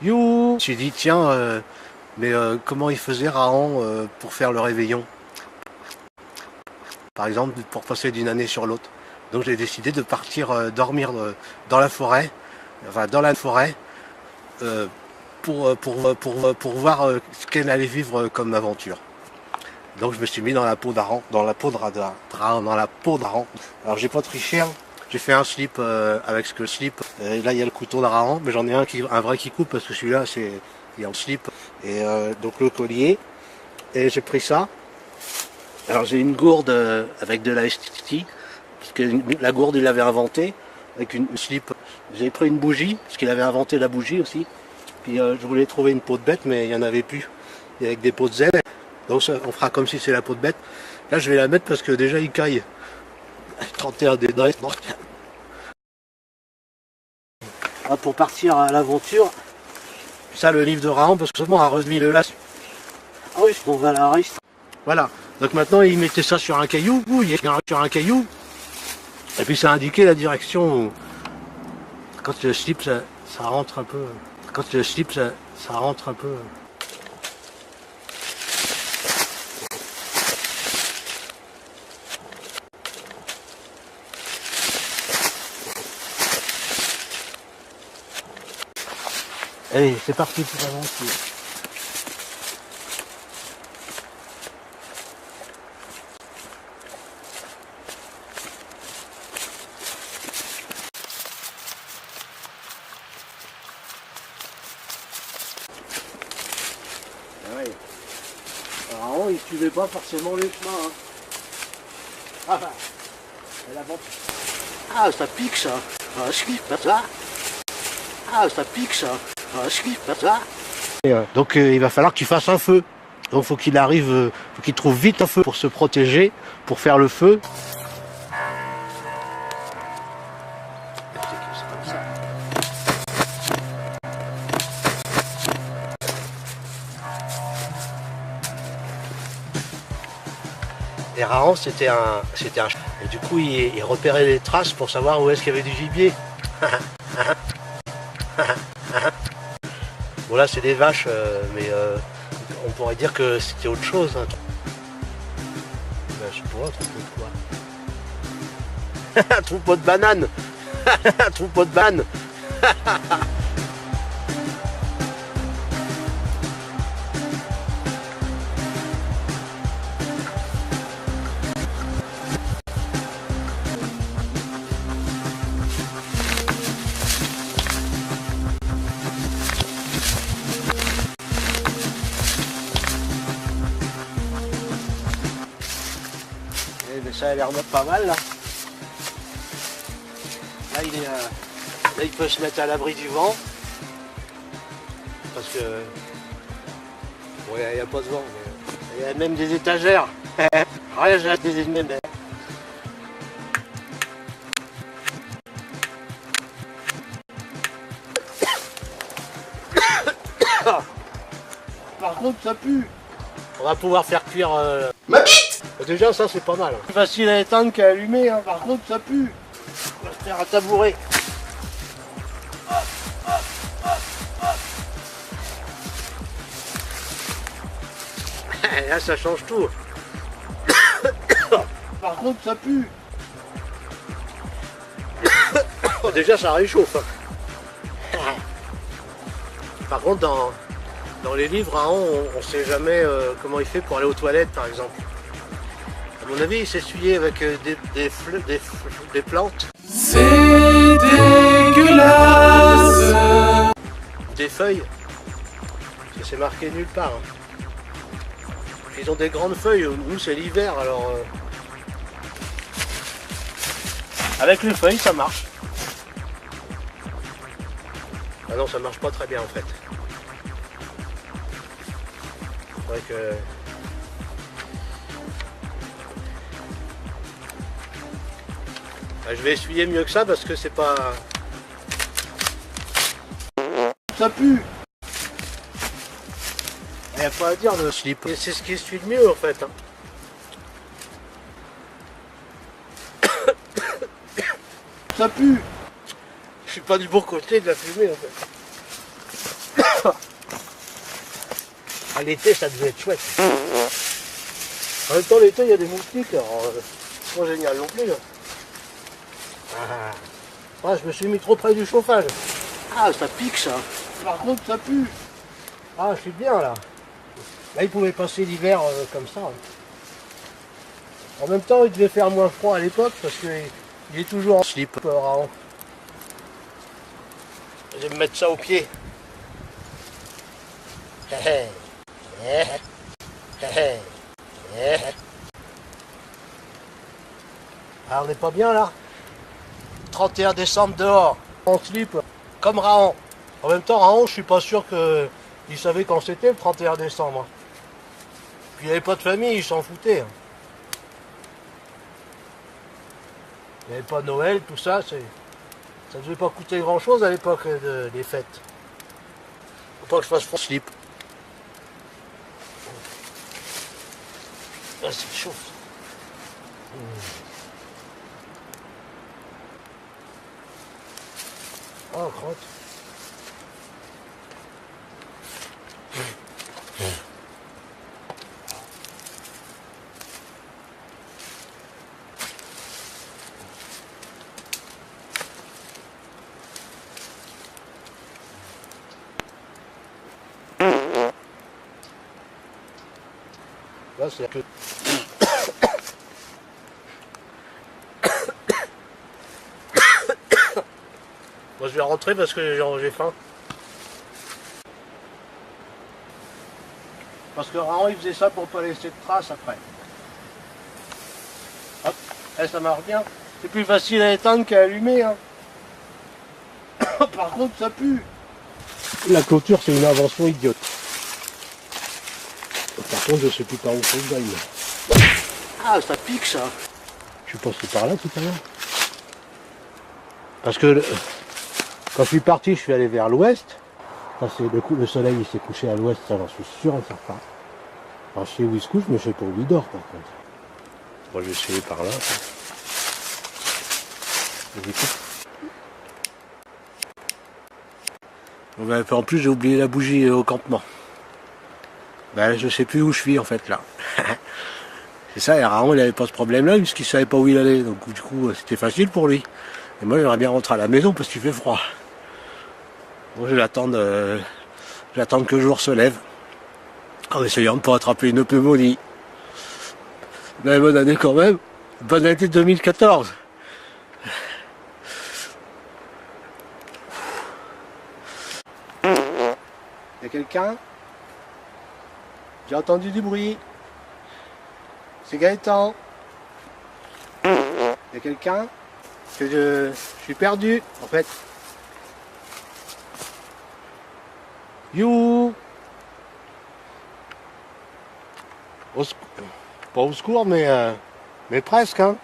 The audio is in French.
You. Je me suis dit tiens, mais comment il faisait Rahan pour faire le réveillon? Par exemple, pour passer d'une année sur l'autre. Donc j'ai décidé de partir dormir dans la forêt, enfin dans la forêt, pour voir ce qu'elle allait vivre comme aventure. Donc je me suis mis dans la peau d'Aran, dans la peau de Rahan. Alors j'ai pas triché, hein. J'ai fait un slip avec ce que le slip. Là il y a le couteau d'Aran, mais j'en ai un vrai qui coupe parce que celui-là il y a le slip et donc le collier. Et j'ai pris ça. Alors j'ai une gourde avec de la STT, parce que la gourde il l'avait inventée avec une slip. J'ai pris une bougie parce qu'il avait inventé la bougie aussi. Puis je voulais trouver une peau de bête, mais il n'y en avait plus. Et avec des peaux de zèbre. Donc on fera comme si c'est la peau de bête. Là je vais la mettre parce que déjà il caille. 31 degrés. Pour partir à l'aventure. Ça le livre de Rahan parce que seulement a remis le las. Ah oui, on va la reste. Voilà. Donc maintenant il mettait ça sur un caillou. Il est sur un caillou. Et puis ça indiquait la direction. Quand le slip ça rentre un peu. Quand le slip ça rentre un peu. Allez, c'est parti pour avancer. Ah ouais. Alors, il ne suivait pas forcément les chemins. Hein. Ah bah, elle avance. Ah, ça pique ça. Ah, je pas ça. Ah, ça pique ça. Ah, je pas ça. Donc il va falloir qu'il fasse un feu. Donc faut qu'il arrive, faut qu'il trouve vite un feu pour se protéger, pour faire le feu. Et Rahan c'était un. Et du coup il repérait les traces pour savoir où est-ce qu'il y avait du gibier. Bon là c'est des vaches, mais on pourrait dire que c'était autre chose. Hein. Ben, je sais pas, un troupeau de quoi? Un troupeau de bananes. Un troupeau de bananes. Ça a l'air pas mal là. Là il peut se mettre à l'abri du vent. Parce que bon, il n'y a pas de vent. Il y a même des étagères. Rien, j'ai des étagères. Par contre ça pue. On va pouvoir faire cuire ma bite. Déjà ça c'est pas mal. C'est facile à éteindre qu'à allumer, hein. Par contre ça pue. On va se faire un tabouret. Là ça change tout. Par contre ça pue. Déjà ça réchauffe. Par contre dans les livres, hein, on ne sait jamais comment il fait pour aller aux toilettes par exemple. À mon avis, il s'essuyait avec des plantes. C'est dégueulasse. Des feuilles. Parce que c'est marqué nulle part. Hein. Ils ont des grandes feuilles. Nous, c'est l'hiver, alors... Avec les feuilles, ça marche. Ah non, ça marche pas très bien en fait. C'est vrai que... Je vais essuyer mieux que ça parce que c'est pas... Ça pue. Il n'y a pas à dire le slip. C'est ce qui essuie le mieux en fait. Hein. Ça pue. Je suis pas du bon côté de la fumée en fait. Ah, l'été, ça devait être chouette. En même temps, l'été, il y a des moustiques, alors c'est pas génial non plus. Ah, je me suis mis trop près du chauffage. Ah, ça pique ça. Par contre, ça pue. Ah, je suis bien là. Là, il pouvait passer l'hiver comme ça. En même temps, il devait faire moins froid à l'époque parce qu'il est toujours en slip. Raon. Je vais me mettre ça au pied. Ah, on n'est pas bien là. 31 décembre dehors, en slip, comme Raon. En même temps, Raon, je suis pas sûr qu'il savait quand c'était le 31 décembre. Puis il n'y avait pas de famille, il s'en foutait. Il n'y avait pas Noël, tout ça, ça ne devait pas coûter grand chose à l'époque des fêtes. Faut pas que je fasse froid. Slip. Ah, c'est chaud. Oh, crotte. Là, c'est que... Moi, je vais rentrer parce que j'ai faim. Parce que Raon, il faisait ça pour pas laisser de traces après. Hop, ça marche bien. C'est plus facile à éteindre qu'à allumer. Hein. Par contre, ça pue. La clôture, c'est une invention idiote. Par contre, je sais plus par où faut que j'aille. Ah, ça pique ça. Je suis passé par là tout à l'heure. Parce que quand je suis parti, je suis allé vers l'ouest. Le soleil il s'est couché à l'ouest, ça j'en suis sûr et certain. Alors je sais où il se couche, mais je sais pas où il dort par contre. Moi je vais essayer par là. En plus j'ai oublié la bougie au campement. Ben je sais plus où je suis en fait là. C'est ça, et Raon il avait pas ce problème là puisqu'il savait pas où il allait. Donc du coup c'était facile pour lui. Et moi j'aimerais bien rentrer à la maison parce qu'il fait froid. Bon, je vais attendre que le jour se lève. En essayant de ne pas attraper une pneumonie. Mais bonne année quand même. Bonne année 2014. Y'a quelqu'un? J'ai entendu du bruit. C'est Gaëtan. Y'a quelqu'un? Que je suis perdu en fait. You. Pas au secours, mais presque, hein.